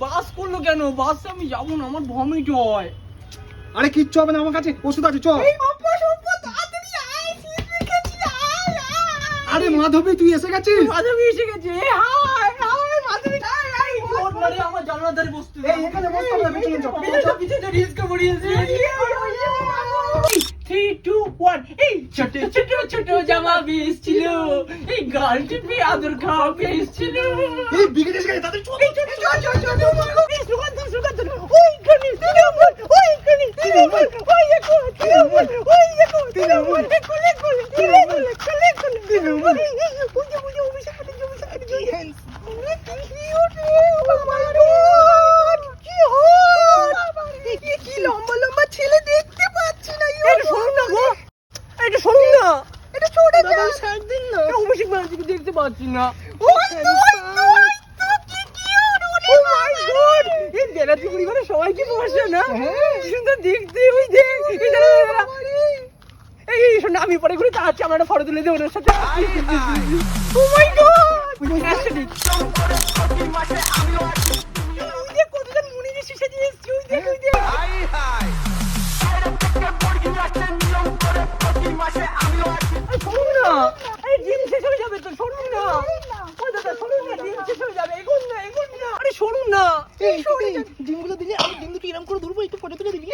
বাস করলো কেন? বাসে আমি যাবো না, আমার ভমিট হয়। আরে কিচ্ছু হবে না, আমার কাছে ওষুধ আছে, চল। আরে মাধবী তুই এসে গেছিস? মাধবী এসে গেছে। মাধবী আমার জানলার ধারে বসতে দে। এখানে বসতে হবে না, পিছনে চল। পিছনে রিস্ক করিয়েছে। 3, 2, 1 এই ছোট ছোট ছোট জামা বিস ছিল, এই গাল টিপে আদর খাওয়া বেশ ছিল। এই বিগড়ে গেছে তাদের চল। লম্বা লম্বা ছেলে দেখতে পাচ্ছি না। দেখতে পাচ্ছি না। সবাই কি বসে না? সুন্দর দেখতে। ওই দেখ, এই শোন, আমি পরে ঘুরে তাড়াচ্ছি, আমরা একটা ফটো তুলে দেবো ওর সাথে। Oh my God! কতজন মুনি ঋষি সেজে এসেছে, ওই দেখ, ওই দেখ। শোনুন না, এই দিন শেষ হয়ে যাবে তো, শুনুন না। ও দাদা শুনুন না, দিন শেষ হয়ে যাবে, এগোন না, এগোন না। আরে শুনুন না, ডিমগুলো দিলে আমি ডিম দুটো এরকম করে ধরবো, একটু ফটো তুলে দিবি।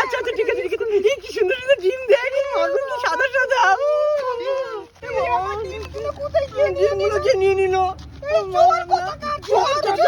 আচ্ছা আচ্ছা ঠিক আছে ঠিক আছে। এই কি সুন্দর সুন্দর ডিম দেখ, মাগুর কি সাদা সাদা। ডিমগুলো কে নিয়ে নিল? চল